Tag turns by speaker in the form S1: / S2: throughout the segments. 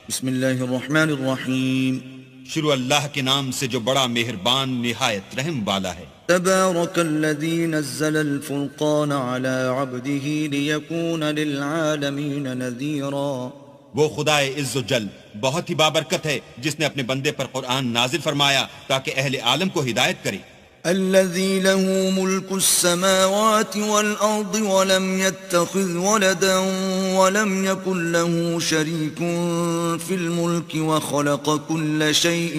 S1: بسم اللہ الرحمن الرحیم.
S2: شروع اللہ کے نام سے جو بڑا مہربان نہایت رحم والا ہے.
S1: تبارک الذی نزل الفرقان على عبده لیکون للعالمین نذیرا.
S2: وہ خدائے عز و جل بہت ہی بابرکت ہے جس نے اپنے بندے پر قرآن نازل فرمایا تاکہ اہل عالم کو ہدایت کرے.
S1: الذي له ملك السماوات والأرض ولم يتخذ ولدا ولم يكن له شريك في الملك وخلق كل شيء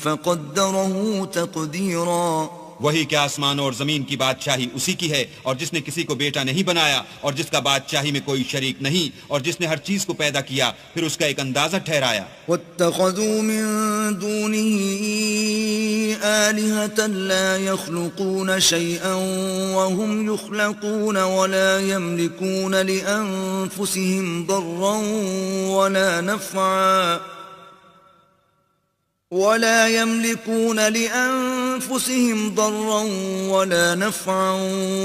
S1: فقدره تقديرا.
S2: وہی کہ آسمانوں اور زمین کی بادشاہی اسی کی ہے، اور جس نے کسی کو بیٹا نہیں بنایا، اور جس کا بادشاہی میں کوئی شریک نہیں، اور جس نے ہر چیز کو پیدا کیا پھر اس کا ایک اندازہ ٹھہرایا.
S1: واتخذوا من دونه آلهة لا يخلقون شيئا وهم يخلقون ولا يملكون لأنفسهم ضرا ولا نفعا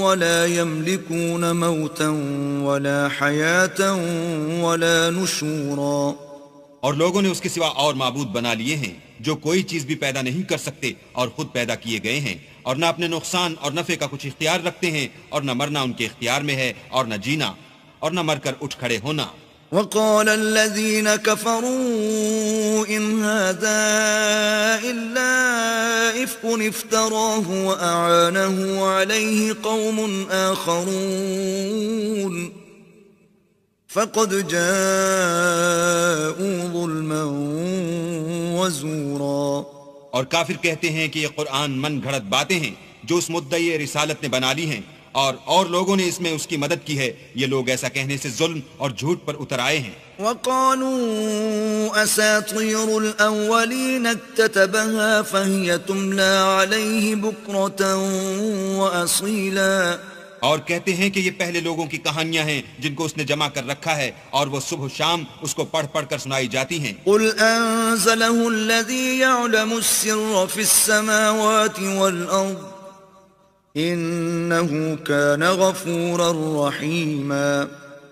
S1: ولا يملكون موتا ولا حياة ولا نشورا.
S2: اور لوگوں نے اس کے سوا اور معبود بنا لیے ہیں جو کوئی چیز بھی پیدا نہیں کر سکتے اور خود پیدا کیے گئے ہیں، اور نہ اپنے نقصان اور نفع کا کچھ اختیار رکھتے ہیں، اور نہ مرنا ان کے اختیار میں ہے، اور نہ جینا، اور نہ مر کر اٹھ کھڑے ہونا.
S1: وقال الذين كفروا إن هذا إلا إفك افتراه وأعانه عليه قوم آخرون فقد جاءوا ظلما وزورا.
S2: اور کافر کہتے ہیں کہ یہ قرآن من گھڑت باتیں ہیں جو اس مدعی رسالت نے بنا لی ہیں، اور لوگوں نے اس میں اس کی مدد کی ہے. یہ لوگ ایسا کہنے سے ظلم اور جھوٹ پر اتر آئے ہیں.
S1: وقالوا اساطير الاولين اكتتبها فهي تملى عليه بكرة واصيلا.
S2: اور کہتے ہیں کہ یہ پہلے لوگوں کی کہانیاں ہیں جن کو اس نے جمع کر رکھا ہے، اور وہ صبح و شام اس کو پڑھ پڑھ کر سنائی جاتی ہیں.
S1: قل انزله الذي يعلم السر في السماوات والارض انه كان غفورا رحيما.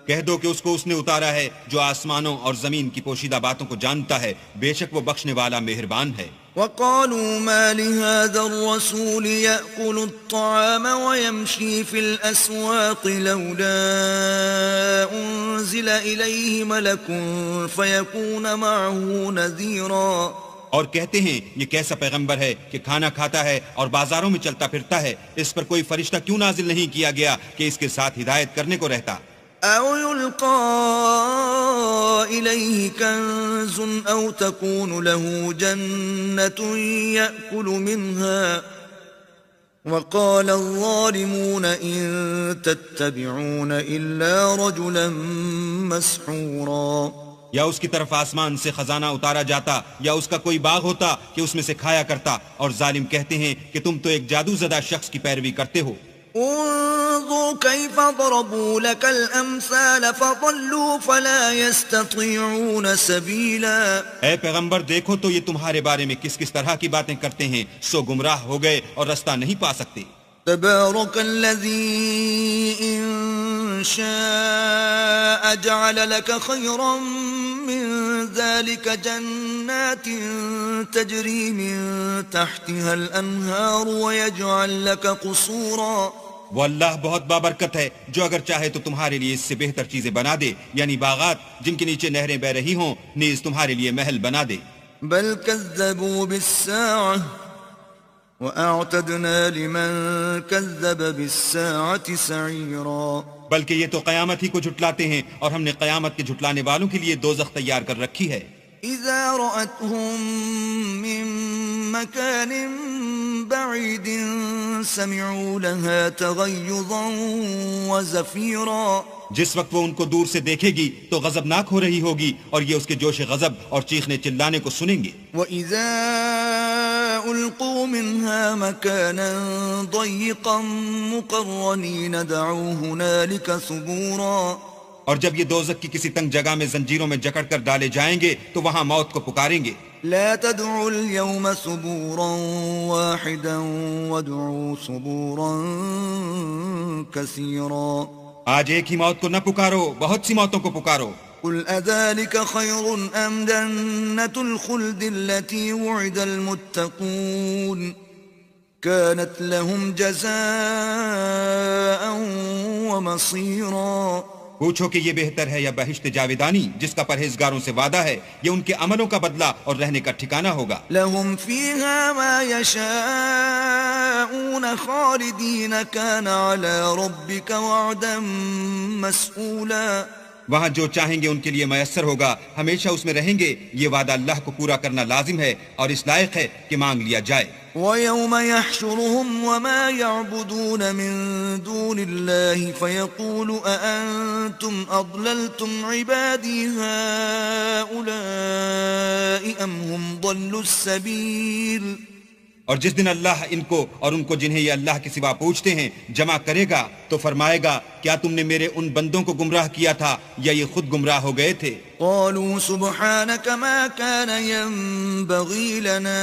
S2: کہہ دو کہ اس کو اس نے اتارا ہے جو آسمانوں اور زمین کی پوشیدہ باتوں کو جانتا ہے، بے شک وہ بخشنے والا مہربان ہے.
S1: وقالوا ما لهذا الرسول يأكل الطعام ويمشي في الأسواق لولا أنزل إليه ملك فيكون معه نذيرا.
S2: اور کہتے ہیں یہ کیسا پیغمبر ہے کہ کھانا کھاتا ہے اور بازاروں میں چلتا پھرتا ہے، اس پر کوئی فرشتہ کیوں نازل نہیں کیا گیا کہ اس کے ساتھ ہدایت کرنے کو رہتا.
S1: او يلقى إليه كنز او تكون له جنة يأكل منها وقال الظالمون ان تتبعون الا رجلا مسحورا.
S2: یا اس کی طرف آسمان سے خزانہ اتارا جاتا، یا اس کا کوئی باغ ہوتا کہ اس میں سے کھایا کرتا، اور ظالم کہتے ہیں کہ تم تو ایک جادو زدہ شخص کی پیروی کرتے ہو.
S1: انظر كيف ضربوا لك الامثال فضلوا فلا يستطيعون سبيلا.
S2: اے پیغمبر دیکھو تو یہ تمہارے بارے میں کس کس طرح کی باتیں کرتے ہیں، سو گمراہ ہو گئے اور رستہ نہیں پا سکتے.
S1: تبارك الذي إن شاء جعل لك خيرا من ذلك جنات تجري من تحتها الأنهار ويجعل لك قصورا.
S2: وہ اللہ بہت بابرکت ہے جو اگر چاہے تو تمہارے لیے اس سے بہتر چیزیں بنا دے، یعنی باغات جن کے نیچے نہریں بہ رہی ہوں، نیز تمہارے لیے محل بنا دے.
S1: بل كذبوا بالساعة وَأَعْتَدْنَا لِمَنْ كَذَّبَ بِالسَّاعَةِ سَعِيرًا.
S2: بلکہ یہ تو قیامت ہی کو جھٹلاتے ہیں، اور ہم نے قیامت کے جھٹلانے والوں کے لیے دوزخ تیار کر رکھی ہے.
S1: إِذَا رَأَتْهُمْ مِنْ مَكَانٍ بَعِيدٍ سَمِعُوا لَهَا تَغَيُّظًا وَزَفِيرًا.
S2: جس وقت وہ ان کو دور سے دیکھے گی تو غضبناک ہو رہی ہوگی، اور یہ اس کے جوش غضب اور چیخنے چلانے کو سنیں گے.
S1: وَإِذَا أُلْقُوا مِنْهَا مَكَانًا ضَيِّقًا مُقَرَّنِينَ دَعُوا هُنَالِكَ ثُبُورًا.
S2: اور جب یہ دوزخ کی کسی تنگ جگہ میں زنجیروں میں جکڑ کر ڈالے جائیں گے تو وہاں موت کو پکاریں گے.
S1: لا تدعوا اليوم ثبورا واحدا وادعوا ثبورا كثيرا.
S2: آج ایک ہی موت کو نہ پکارو، بہت سی موتوں کو پکارو.
S1: قل أذلك خير أم جنة الخلد التي وعد المتقون كانت لهم جزاء ومصيرا.
S2: پوچھو کہ یہ بہتر ہے یا بہشت جاویدانی جس کا پرہیزگاروں سے وعدہ ہے، یہ ان کے عملوں کا بدلہ اور رہنے کا ٹھکانہ ہوگا.
S1: لهم فيها ما يشاءون خالدين كان على ربك وعدا مسئولا.
S2: وہاں جو چاہیں گے ان کے لیے میسر ہوگا، ہمیشہ اس میں رہیں گے. یہ وعدہ اللہ کو پورا کرنا لازم ہے اور اس لائق ہے کہ مانگ لیا جائے.
S1: وَيَوْمَ يَحْشُرُهُمْ وَمَا يَعْبُدُونَ مِن دُونِ اللَّهِ فَيَقُولُ أَأَنْتُمْ أَضْلَلْتُمْ عِبَادِي هَؤُلَاءِ أَمْ هُمْ ضَلُّوا السَّبِيلَ.
S2: اور جس دن اللہ ان کو اور ان کو جنہیں یہ اللہ کے سوا پوچھتے ہیں جمع کرے گا تو فرمائے گا کیا تم نے میرے ان بندوں کو گمراہ کیا تھا یا یہ خود گمراہ ہو گئے تھے؟
S1: قالوا سبحانك ما كان ينبغي لنا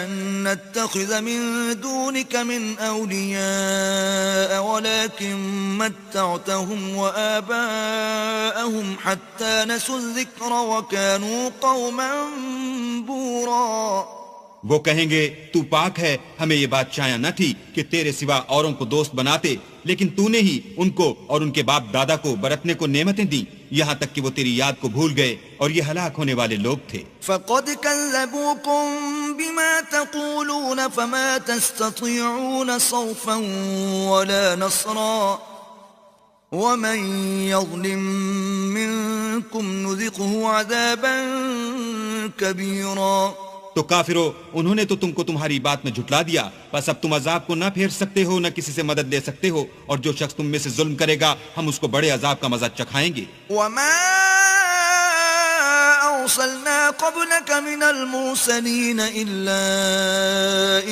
S1: أن نتخذ من دونك من أولياء ولكن متعتهم وآباءهم حتى نسوا الذكر وكانوا قوما بورا.
S2: وہ کہیں گے تو پاک ہے، ہمیں یہ بات چاہیے نہ تھی کہ تیرے سوا اوروں کو دوست بناتے، لیکن تو نے ہی ان کو اور ان کے باپ دادا کو برتنے کو نعمتیں دیں یہاں تک کہ وہ تیری یاد کو بھول گئے اور یہ ہلاک ہونے والے لوگ تھے.
S1: فقد كذبوكم بما تقولون فما تستطيعون صرفا ولا نصرا ومن يظلم منكم نذقه عذابا كبيرا.
S2: تو کافرو، انہوں نے تو تم کو تمہاری بات میں جھٹلا دیا، بس اب تم عذاب کو نہ پھیر سکتے ہو نہ کسی سے مدد لے سکتے ہو، اور جو شخص تم میں سے ظلم کرے گا ہم اس کو بڑے عذاب کا مزہ چکھائیں گے.
S1: وما أرسلنا قبلك من المرسلين إلا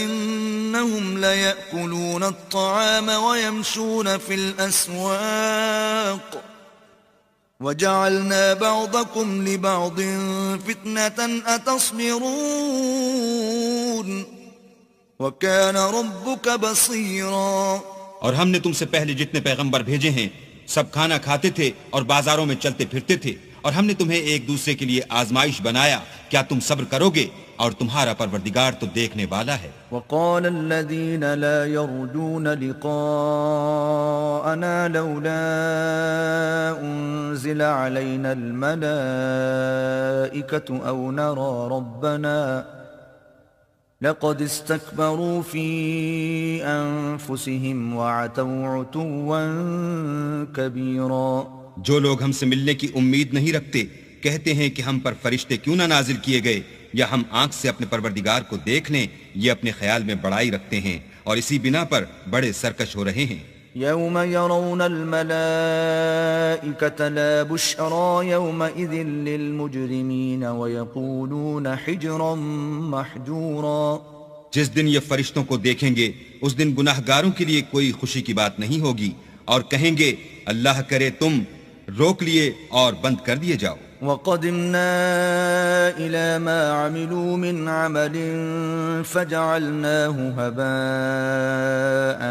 S1: إنهم ليأكلون الطعام ويمشون في الأسواق وَجَعَلْنَا بَعْضَكُمْ لِبَعْضٍ فِتْنَةً أَتَصْبِرُونَ وَكَانَ رَبُّكَ بَصِيرًا.
S2: اور ہم نے تم سے پہلے جتنے پیغمبر بھیجے ہیں سب کھانا کھاتے تھے اور بازاروں میں چلتے پھرتے تھے، اور ہم نے تمہیں ایک دوسرے کے لیے آزمائش بنایا، کیا تم صبر کرو گے؟ اور تمہارا پروردگار تو دیکھنے والا ہے.
S1: وقال الذين لا يرجون لقاءنا لولا أنزل علينا الملائكة أو نرى ربنا لقد استكبروا في أنفسهم وعتوا عتوا كبيرا.
S2: جو لوگ ہم سے ملنے کی امید نہیں رکھتے کہتے ہیں کہ ہم پر فرشتے کیوں نہ نازل کیے گئے یا ہم آنکھ سے اپنے پروردگار کو دیکھ لیں، یہ اپنے خیال میں بڑائی رکھتے ہیں اور اسی بنا پر بڑے سرکش ہو رہے ہیں.
S1: يوم يرون الملائكة لا بشرى يومئذ للمجرمين ويقولون حجرا محجورا.
S2: جس دن یہ فرشتوں کو دیکھیں گے اس دن گناہگاروں کے لیے کوئی خوشی کی بات نہیں ہوگی، اور کہیں گے اللہ کرے تم روک لیے اور بند کر دیے جاؤ.
S1: وَقَدِمْنَا إِلَى مَا عَمِلُوا مِنْ عَمَلٍ فَجَعَلْنَاهُ هَبَاءً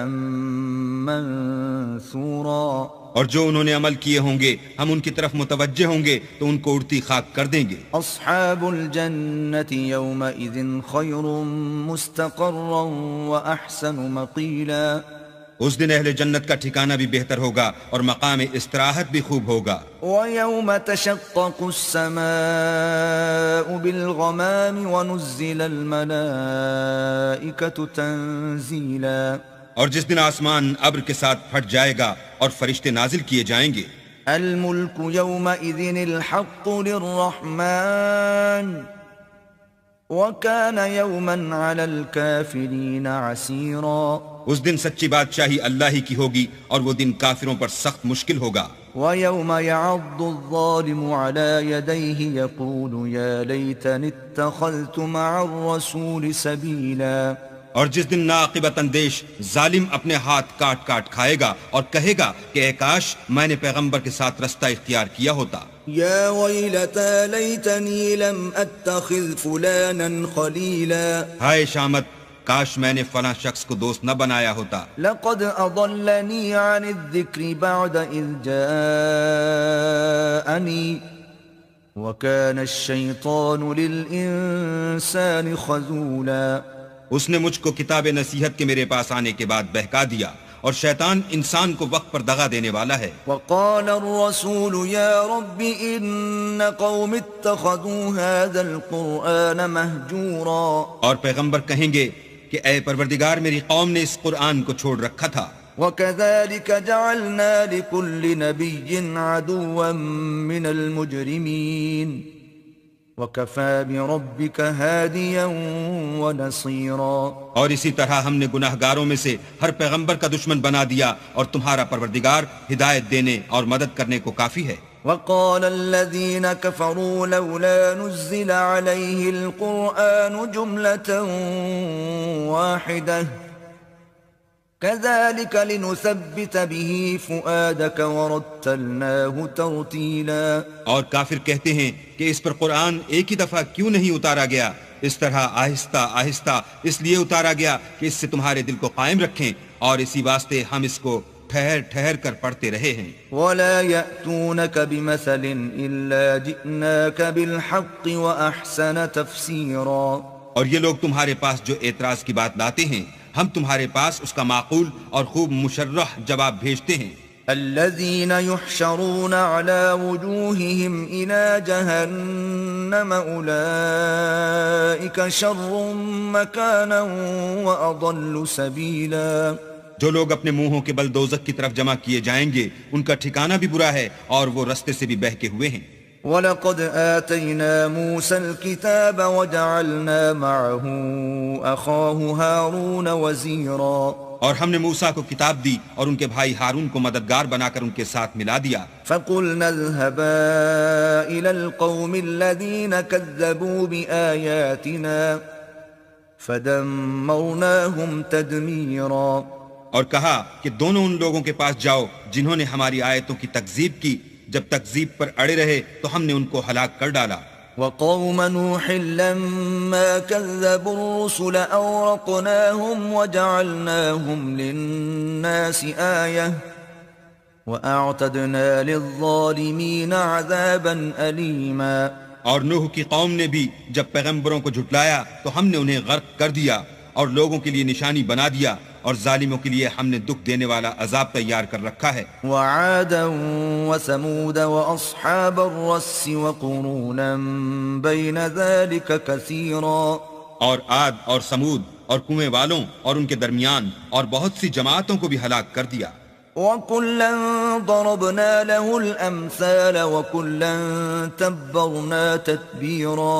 S1: مَنْثُورًا.
S2: اور جو انہوں نے عمل کیے ہوں گے ہم ان کی طرف متوجہ ہوں گے تو ان کو اڑتی خاک کر دیں گے.
S1: أَصْحَابُ الْجَنَّةِ يَوْمَئِذٍ خَيْرٌ مُسْتَقَرًّا وَأَحْسَنُ مَقِيلًا.
S2: اس دن اہل جنت کا ٹھکانہ بھی بہتر ہوگا اور مقام استراحت بھی خوب ہوگا.
S1: وَيَوْمَ تَشَقَّقُ السَّمَاءُ بِالْغَمَامِ وَنُزِّلَ الْمَلَائِكَةُ تَنزِيلًا.
S2: اور جس دن آسمان ابر کے ساتھ پھٹ جائے گا اور فرشتے نازل کیے جائیں گے.
S1: الْمُلْكُ يَوْمَئِذٍ الْحَقُّ لِلرَّحْمَنِ وَكَانَ يَوْمًا عَلَى الْكَافِرِينَ عَسِيرًا.
S2: اس دن سچی بادشاہی اللہ ہی کی ہوگی اور وہ دن کافروں پر سخت مشکل ہوگا.
S1: وَيَوْمَ يَعَضُّ الظَّالِمُ عَلَى يَدَيْهِ يَقُولُ يَا لَيْتَنِي اتَّخَذْتُ مَعَ الرَّسُولِ سَبِيلًا.
S2: اور جس دن ناعاقبت اندیش ظالم اپنے ہاتھ کاٹ کاٹ کھائے گا اور کہے گا کہ اے کاش میں نے پیغمبر کے ساتھ رستہ اختیار کیا ہوتا.
S1: یا ویلتا لیتنی لم اتخذ فلانا خلیلا.
S2: ہائے شامت، کاش میں نے فلاں شخص کو دوست نہ بنایا ہوتا.
S1: لقد اضلنی عن الذکر بعد اذ جاءنی جاءني وكان الشيطان للإنسان خذولا.
S2: اس نے مجھ کو کتاب نصیحت کے میرے پاس آنے کے بعد بہکا دیا، اور شیطان انسان کو وقت پر دغا دینے والا ہے.
S1: وقال الرسول يا رب إن قوم اتخذوا هذا القرآن مهجورا.
S2: اور پیغمبر کہیں گے کہ اے پروردگار، میری قوم نے اس قرآن کو چھوڑ رکھا تھا.
S1: وكذلك جعلنا لكل نبي عدوا من المجرمين وكفى بربك هاديا ونصيرا.
S2: اور اسی طرح ہم نے گناہ گاروں میں سے ہر پیغمبر کا دشمن بنا دیا، اور تمہارا پروردگار ہدایت دینے اور مدد کرنے کو کافی ہے.
S1: وقال الذين كفروا لولا نزل عليه القرآن جملة واحدة كذلك لنثبت به فؤادك ورتلناه ترتيلا.
S2: اور کافر کہتے ہیں کہ اس پر قرآن ایک ہی دفعہ کیوں نہیں اتارا گیا، اس طرح آہستہ آہستہ اس لیے اتارا گیا کہ اس سے تمہارے دل کو قائم رکھیں، اور اسی واسطے ہم اس کو ٹھہر ٹھہر کر پڑھتے رہے ہیں.
S1: ولا يأتونك بمثل إلا جئناك بالحق وأحسن تفسيرا.
S2: اور یہ لوگ تمہارے پاس جو اعتراض کی بات لاتے ہیں، ہم تمہارے پاس اس کا معقول اور خوب مشرح جواب بھیجتے ہیں.
S1: الذين يحشرون على وجوههم إلى جهنم أولئك شر مكانا وأضل سبيلا.
S2: جو لوگ اپنے منہوں کے بل دوزخ کی طرف جمع کیے جائیں گے، ان کا ٹھکانہ بھی برا ہے اور وہ رستے سے بھی بہکے ہوئے ہیں.
S1: وَلَقَدْ آتَيْنَا مُوسَى الْكِتَابَ وَجَعَلْنَا مَعَهُ أَخَاهُ هَارُونَ وَزِيرًا.
S2: اور ہم نے موسیٰ کو کتاب دی اور ان کے بھائی ہارون کو مددگار بنا کر ان کے ساتھ ملا دیا.
S1: فَقُلْنَا اذْهَبَا إِلَى الْقَوْمِ الَّذِينَ كَذَّبُوا بِآيَاتِنَا فَدَمَّرْنَاهُمْ تَدْمِيرًا.
S2: اور کہا کہ دونوں ان لوگوں کے پاس جاؤ جنہوں نے ہماری آیتوں کی تکذیب کی، جب تکذیب پر اڑے رہے تو ہم نے ان کو ہلاک کر ڈالا.
S1: وقوم نوح لما كذبوا الرسل أورقناهم وجعلناهم للناس آية وأعتدنا للظالمين عذابا أليما.
S2: اور نوح کی قوم نے بھی جب پیغمبروں کو جھٹلایا تو ہم نے انہیں غرق کر دیا اور لوگوں کے لیے نشانی بنا دیا، اور ظالموں کے لیے ہم نے دکھ دینے والا عذاب تیار کر رکھا ہے.
S1: وعادا وثمود واصحاب الرس وقرونا بين ذلك كثيرا.
S2: اور عاد اور سمود اور کنویں والوں اور ان کے درمیان اور بہت سی جماعتوں کو بھی ہلاک کر دیا.
S1: وكلا ضربنا له الامثال وكلا تبرنا تتبيرا.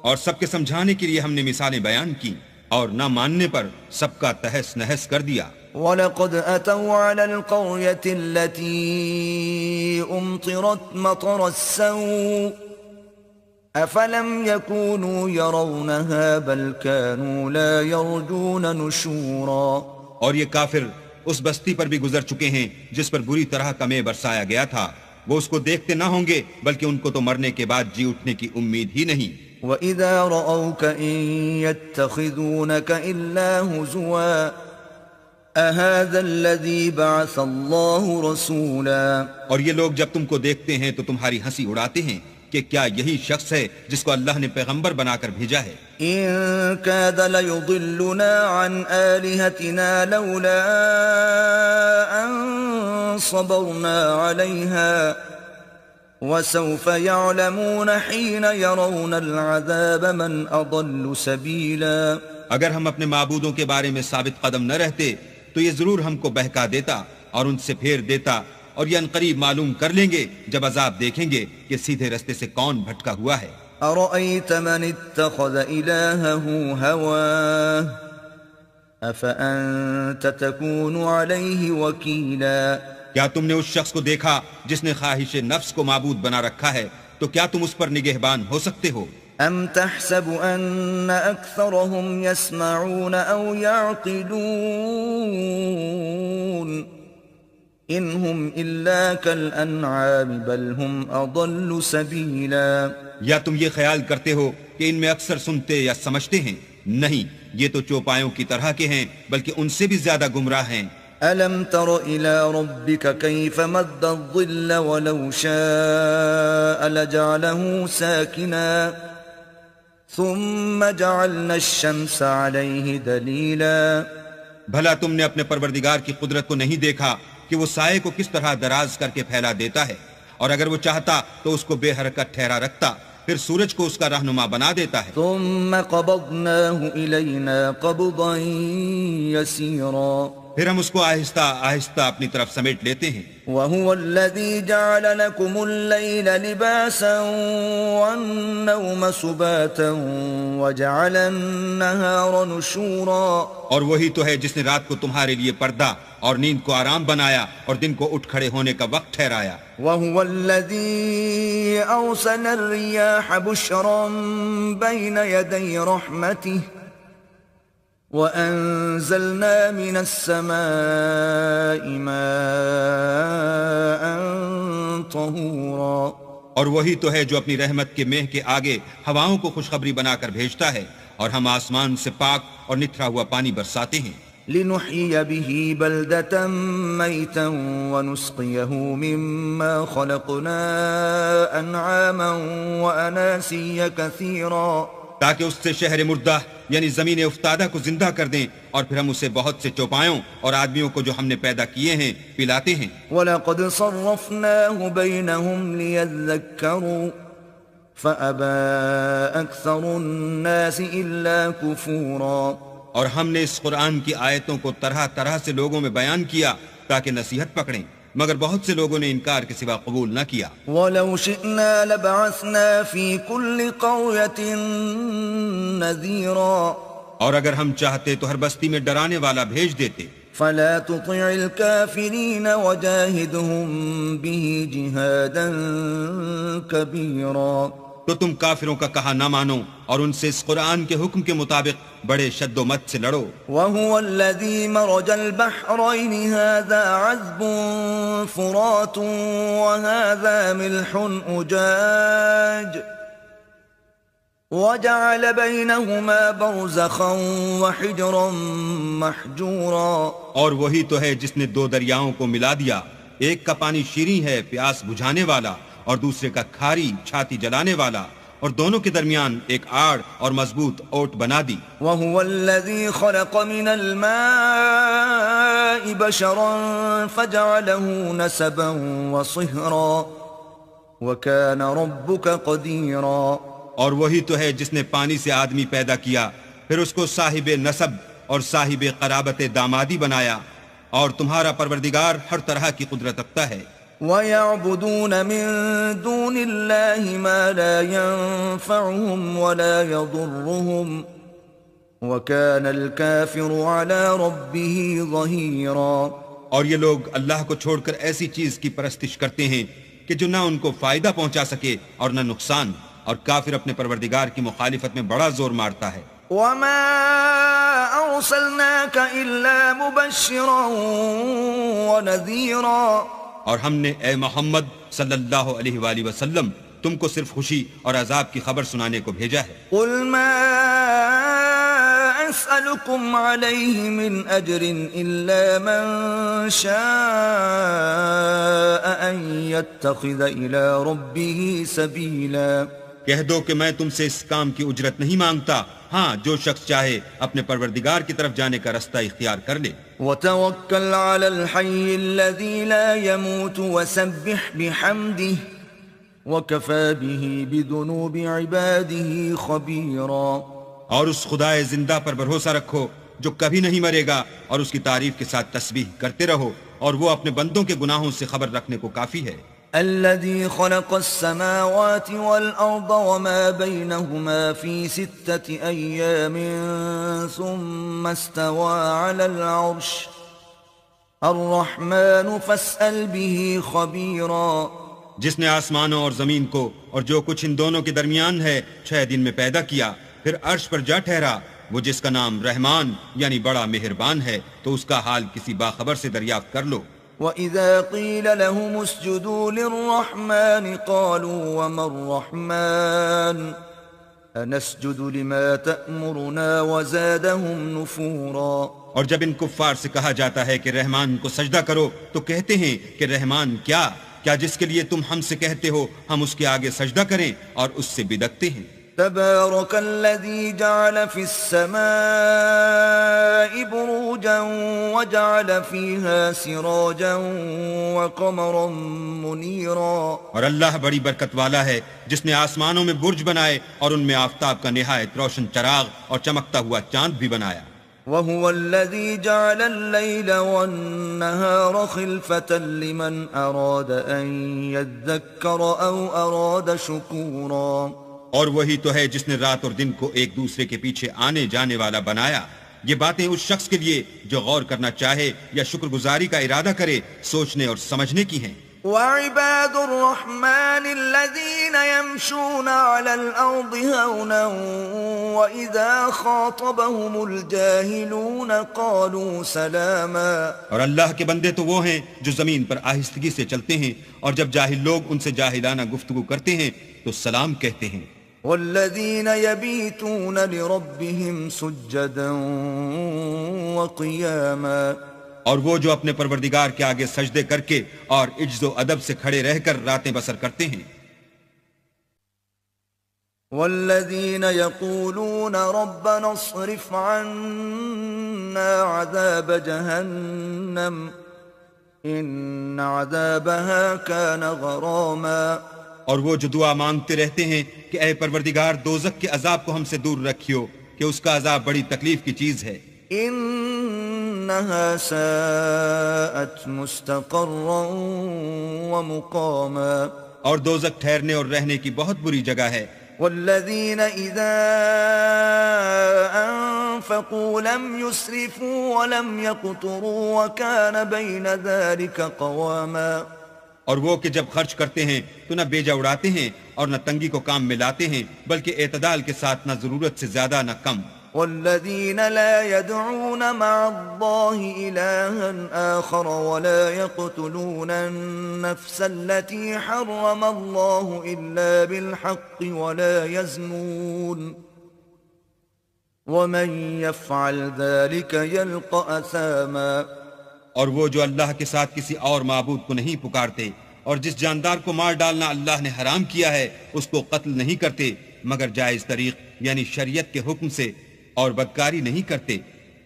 S2: اور سب کے سمجھانے کے لیے ہم نے مثالیں بیان کی، اور نہ ماننے پر سب کا تہس نہس کر دیا.
S1: وَلَقَدْ أَتَوْا عَلَى الْقَرْيَةِ الَّتِي أُمْطِرَتْ مَطَرَ السَّوْءِ أَفَلَمْ يَكُونُوا يَرَوْنَهَا بَلْ كَانُوا لَا يَرْجُونَ نُشُورًا.
S2: اور یہ کافر اس بستی پر بھی گزر چکے ہیں جس پر بری طرح کا مے برسایا گیا تھا، وہ اس کو دیکھتے نہ ہوں گے بلکہ ان کو تو مرنے کے بعد جی اٹھنے کی امید ہی نہیں.
S1: وَإِذَا رَأَوْكَ إِن يَتَّخِذُونَكَ إِلَّا هُزُوًا أَهَذَا الَّذِي بَعَثَ اللَّهُ رَسُولًا.
S2: اور یہ لوگ جب تم کو دیکھتے ہیں تو تمہاری ہنسی اڑاتے ہیں کہ کیا یہی شخص ہے جس کو اللہ نے پیغمبر بنا کر بھیجا ہے.
S1: إِن كَادَ لَيُضِلُّنَا عَنْ آلِهَتِنَا لَوْلَا أَن صَبَرْنَا عَلَيْهَا وَسَوْفَ يَعْلَمُونَ حِينَ يَرَوْنَ الْعَذَابَ مَنْ أَضَلُّ سَبِيلًا.
S2: اگر ہم اپنے معبودوں کے بارے میں ثابت قدم نہ رہتے تو یہ ضرور ہم کو بہکا دیتا اور ان سے پھیر دیتا، اور یہ عنقریب معلوم کر لیں گے جب عذاب دیکھیں گے کہ سیدھے رستے سے کون بھٹکا ہوا ہے.
S1: أَرَأَيْتَ مَنِ اتَّخَذَ إِلَٰهَهُ هَوَاهُ أَفَأَنتَ تَكُونُ عَلَيْهِ وَكِيلًا.
S2: کیا تم نے اس شخص کو دیکھا جس نے خواہش نفس کو معبود بنا رکھا ہے، تو کیا تم اس پر نگہبان ہو سکتے ہو؟
S1: أَمْ تَحْسَبُ أَنَّ أَكْثَرَهُمْ يَسْمَعُونَ أَوْ يَعْقِلُونَ إِنْ هُمْ إِلَّا كَالْأَنْعَامِ بَلْ هُمْ أَضَلُّ سَبِيلًا.
S2: یا تم یہ خیال کرتے ہو کہ ان میں اکثر سنتے یا سمجھتے ہیں؟ نہیں، یہ تو چوپایوں کی طرح کے ہیں، بلکہ ان سے بھی زیادہ گمراہ ہیں.
S1: ألم تر إلى ربك كيف مد الظل ولو شاء لجعله ساكنا ثم جعلنا الشمس عليه دليلا.
S2: بھلا تم نے اپنے پروردگار کی قدرت کو نہیں دیکھا کہ وہ سائے کو کس طرح دراز کر کے پھیلا دیتا ہے، اور اگر وہ چاہتا تو اس کو بے حرکت ٹھہرا رکھتا، پھر سورج کو اس کا رہنما بنا دیتا ہے.
S1: ثم قبضناه إلينا قبضا يسيرا.
S2: پھر ہم اس کو آہستہ آہستہ اپنی طرف سمیٹ لیتے ہیں.
S1: وهو الذي جعل لكم الليل لباسا والنوم سباتا وجعل النهار نشورا.
S2: اور وہی تو ہے جس نے رات کو تمہارے لیے پردہ اور نیند کو آرام بنایا اور دن کو اٹھ کھڑے ہونے کا وقت ٹھہرایا.
S1: وهو الذي أرسل الرياح بشرا بين يدي رحمته وأنزلنا من السماء ماء طهورا.
S2: اور وہی تو ہے جو اپنی رحمت کے مہ کے آگے ہواؤں کو خوشخبری بنا کر بھیجتا ہے، اور ہم آسمان سے پاک اور نتھرا ہوا پانی برساتے ہیں.
S1: لنحيي به بلدة ميتا ونسقيه مما خلقنا أنعاما وأناسيا كثيرا.
S2: تاکہ اس سے شہر مردہ یعنی زمین افتادہ کو زندہ کر دیں، اور پھر ہم اسے بہت سے چوپایوں اور آدمیوں کو جو ہم نے پیدا کیے ہیں پلاتے ہیں.
S1: وَلَقَدْ صَرَّفْنَاهُ بَيْنَهُمْ لِيَذَّكَّرُوا فَأَبَى أَكْثَرُ النَّاسِ إِلَّا كُفُورًا.
S2: اور ہم نے اس قرآن کی آیتوں کو طرح طرح سے لوگوں میں بیان کیا تاکہ نصیحت پکڑیں، مگر بہت سے لوگوں نے انکار کے سوا قبول نہ کیا.
S1: وَلَوْ شِئْنَا لَبَعَثْنَا فِي كُلِّ قَرْيَةٍ نَذِيرًا.
S2: اور اگر ہم چاہتے تو ہر بستی میں ڈرانے والا بھیج دیتے.
S1: فَلَا تُطِعِ الْكَافِرِينَ وَجَاهِدْهُمْ بِهِ جِهَادًا كَبِيرًا.
S2: تو تم کافروں کا کہا نہ مانو اور ان سے اس قرآن کے حکم کے مطابق بڑے شد و مت سے لڑو.
S1: وَهُوَ الَّذِي مَرَجَ الْبَحْرَيْنِ هَذَا عَذْبٌ فُرَاتٌ وَهَذَا مِلْحٌ أُجَاجٌ وَجَعَلَ بَيْنَهُمَا بَرْزَخًا وَحِجْرًا مَحْجُورًا.
S2: اور وہی تو ہے جس نے دو دریاؤں کو ملا دیا، ایک کا پانی شیریں ہے پیاس بجھانے والا، اور دوسرے کا کھاری چھاتی جلانے والا، اور دونوں کے درمیان ایک آڑ اور مضبوط اوٹ بنا دی.
S1: وَهُوَ الَّذِي خَلَقَ مِنَ الْمَاءِ بَشَرًا فَجَعَلَهُ نَسَبًا وَصِهْرًا وَكَانَ رَبُّكَ قَدِيرًا.
S2: اور وہی تو ہے جس نے پانی سے آدمی پیدا کیا، پھر اس کو صاحب نسب اور صاحب قرابت دامادی بنایا، اور تمہارا پروردگار ہر طرح کی قدرت رکھتا ہے.
S1: وَيَعْبُدُونَ مِن دُونِ اللَّهِ مَا لَا يَنفَعُهُمْ وَلَا يَضُرُّهُمْ وَكَانَ الْكَافِرُ عَلَى رَبِّهِ ظَهِيرًا.
S2: اور یہ لوگ اللہ کو چھوڑ کر ایسی چیز کی پرستش کرتے ہیں کہ جو نہ ان کو فائدہ پہنچا سکے اور نہ نقصان، اور کافر اپنے پروردگار کی مخالفت میں بڑا زور مارتا ہے.
S1: وَمَا أَرْسَلْنَاكَ إِلَّا مُبَشِّرًا وَنَذِيرًا.
S2: اور ہم نے اے محمد صلی اللہ علیہ وآلہ وسلم تم کو صرف خوشی اور عذاب کی خبر سنانے کو بھیجا ہے.
S1: قُلْ مَا أَسْأَلُكُمْ عَلَيْهِ مِنْ أَجْرٍ إِلَّا مَنْ شَاءَ أَنْ يَتَّخِذَ إِلَى رَبِّهِ سَبِيلًا.
S2: کہہ دو کہ میں تم سے اس کام کی اجرت نہیں مانگتا، ہاں جو شخص چاہے اپنے پروردگار کی طرف جانے کا رستہ اختیار کر لے.
S1: وَتَوَكَّلْ عَلَى الْحَيِّ الَّذِي لَا يَمُوتُ وَسَبِّحْ بِحَمْدِهِ وَكَفَى بِهِ بِذُنُوبِ عِبَادِهِ خَبِيرًا.
S2: اور اس خدائے زندہ پر بھروسہ رکھو جو کبھی نہیں مرے گا، اور اس کی تعریف کے ساتھ تسبیح کرتے رہو، اور وہ اپنے بندوں کے گناہوں سے خبر رکھنے کو کافی ہے.
S1: الذي خلق السماوات والأرض وما بينهما في 6 أيام ثم استوى على العرش الرحمن فاسأل به خبيرا.
S2: جس نے آسمانوں اور زمین کو اور جو کچھ ان دونوں کے درمیان ہے 6 دن میں پیدا کیا، پھر عرش پر جا ٹھہرا، وہ جس کا نام رحمان یعنی بڑا مہربان ہے، تو اس کا حال کسی باخبر سے دریافت کر لو.
S1: وَإِذَا قِيلَ لَهُمُ اسْجُدُوا لِلرَّحْمَنِ قَالُوا وَمَا الرَّحْمَنُ أَنَسْجُدُ لِمَا تَأْمُرُنَا وَزَادَهُمْ نُفُورًا.
S2: اور جب ان کفار سے کہا جاتا ہے کہ رحمان کو سجدہ کرو تو کہتے ہیں کہ رحمان کیا جس کے لیے تم ہم سے کہتے ہو ہم اس کے آگے سجدہ کریں، اور اس سے بدکتے ہیں۔
S1: تبارك الذي جعل في السماء بروجا وجعل فيها سراجا وقمرا منيرا۔
S2: اور اللہ بڑی برکت والا ہے جس نے آسمانوں میں برج بنائے اور ان میں آفتاب کا نہایت روشن چراغ اور چمکتا ہوا چاند بھی بنایا۔
S1: وهو الذي جعل الليل والنهار خلفة لمن أراد أن يذكر أو أراد شكورا۔
S2: اور وہی تو ہے جس نے رات اور دن کو ایک دوسرے کے پیچھے آنے جانے والا بنایا۔ یہ باتیں اس شخص کے لیے جو غور کرنا چاہے یا شکر گزاری کا ارادہ کرے، سوچنے اور سمجھنے کی ہیں۔
S1: وعباد الرحمن الذين يمشون على الأرض هونا وإذا خاطبهم الجاهلون قالوا سلاما۔
S2: اور اللہ کے بندے تو وہ ہیں جو زمین پر آہستگی سے چلتے ہیں، اور جب جاہل لوگ ان سے جاہلانہ گفتگو کرتے ہیں تو سلام کہتے ہیں۔
S1: والذين يبيتون لربهم سجدا وقياما۔
S2: اور وہ جو اپنے پروردگار کے آگے سجدے کر کے اور عجز و ادب سے کھڑے رہ کر راتیں بسر کرتے ہیں۔
S1: والذين يقولون ربنا اصرف عنا عذاب جهنم إن عذابها كان غراما۔
S2: اور وہ جو دعا مانگتے رہتے ہیں کہ اے پروردگار دوزخ کے عذاب کو ہم سے دور رکھیو کہ اس کا عذاب بڑی تکلیف کی چیز ہے۔
S1: انها ساءت مستقرا ومقاما۔
S2: اور دوزخ ٹھہرنے اور رہنے کی بہت بری جگہ ہے۔
S1: والذین اذا انفقوا لم يسرفوا ولم يقتروا وكان بين ذلك قواما۔
S2: اور وہ کہ جب خرچ کرتے ہیں تو نہ بیجا اڑاتے ہیں اور نہ تنگی کو کام میں لاتے ہیں، بلکہ اعتدال کے ساتھ نہ ضرورت سے زیادہ نہ کم۔
S1: والذین لا يدعون مع الله إلها آخر ولا يقتلون النفس التي حرم الله إلا بالحق ولا يزنون ومن يفعل ذلك يلقى أثاما۔
S2: اور وہ جو اللہ کے ساتھ کسی اور معبود کو نہیں پکارتے اور جس جاندار کو مار ڈالنا اللہ نے حرام کیا ہے اس کو قتل نہیں کرتے مگر جائز طریق یعنی شریعت کے حکم سے، اور بدکاری نہیں کرتے،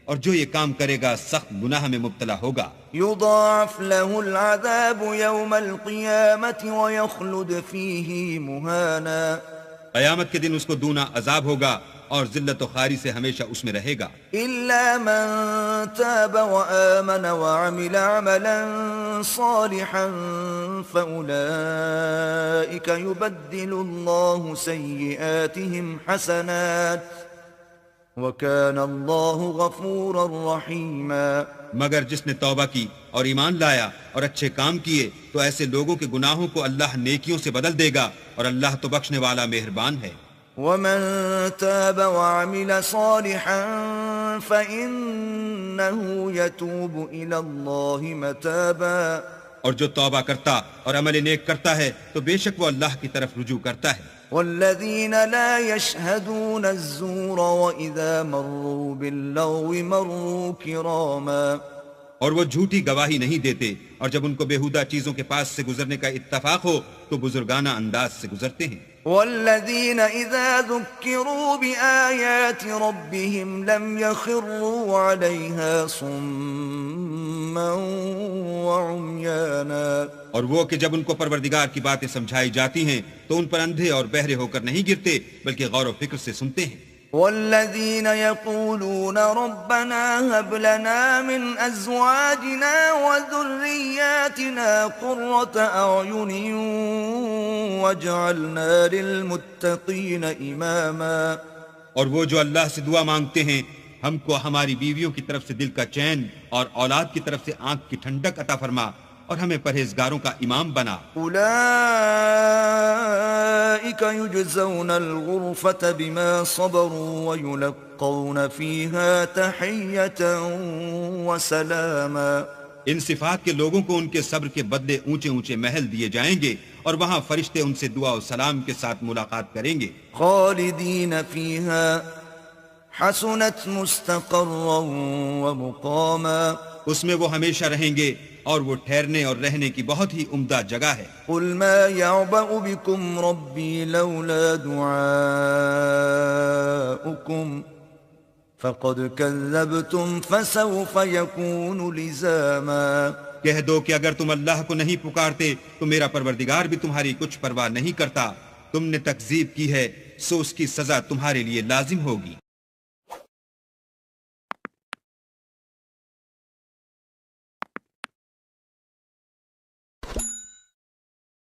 S2: اور جو یہ کام کرے گا سخت گناہ میں مبتلا ہوگا۔
S1: يضاعف له العذاب يوم القيامة ويخلد فيه مهانا۔
S2: قیامت کے دن اس کو دونا عذاب ہوگا اور ذلت و خواری سے ہمیشہ اس میں رہے گا۔
S1: إلا من تاب وآمن وعمل عملا صالحا فأولئك يبدل الله سيئاتهم حسنات وكان الله غفورا رحيما۔
S2: مگر جس نے توبہ کی اور ایمان لایا اور اچھے کام کیے تو ایسے لوگوں کے گناہوں کو اللہ نیکیوں سے بدل دے گا، اور اللہ تو بخشنے والا مہربان ہے۔
S1: ومن تاب وعمل صالحا فإنه يتوب إلى الله متابا۔
S2: اور جو توبہ کرتا اور عمل نیک کرتا ہے تو بے شک وہ اللہ کی طرف رجوع کرتا ہے۔
S1: والذین لا يشهدون الزور وإذا مروا باللغو مروا كراما۔
S2: اور وہ جھوٹی گواہی نہیں دیتے، اور جب ان کو بےہودہ چیزوں کے پاس سے گزرنے کا اتفاق ہو تو بزرگانہ انداز سے گزرتے ہیں۔
S1: والذین اذا ذکروا بآیات ربهم لم يخروا علیہا صما وعمیانا۔
S2: اور وہ کہ جب ان کو پروردگار کی باتیں سمجھائی جاتی ہیں تو ان پر اندھے اور بہرے ہو کر نہیں گرتے بلکہ غور و فکر سے سنتے ہیں۔
S1: والذین یقولون ربنا هب لنا من ازواجنا وذریاتنا قرة اعین واجعلنا للمتقین اماما۔
S2: اور وہ جو اللہ سے دعا مانگتے ہیں ہم کو ہماری بیویوں کی طرف سے دل کا چین اور اولاد کی طرف سے آنکھ کی ٹھنڈک عطا فرما، اور ہمیں پرہیزگاروں کا امام بنا۔
S1: اولئک یجزون الغرفة بما صبروا ویلقون فیہا تحیۃ وسلاما۔
S2: ان صفات کے لوگوں کو ان کے صبر کے بدلے اونچے اونچے محل دیے جائیں گے، اور وہاں فرشتے ان سے دعا و سلام کے ساتھ ملاقات کریں گے۔
S1: خالدین فیہا حسنت مستقرا ومقاما
S2: اس میں وہ ہمیشہ رہیں گے اور وہ ٹھہرنے اور رہنے کی بہت ہی عمدہ جگہ ہے.
S1: قل ما يعبأ بكم ربي لولا دعاؤكم فقد كذبتم فسوف يكون لزاما.
S2: کہہ دو کہ اگر تم اللہ کو نہیں پکارتے تو میرا پروردگار بھی تمہاری کچھ پرواہ نہیں کرتا. تم نے تکذیب کی ہے سو اس کی سزا تمہارے لیے لازم ہوگی.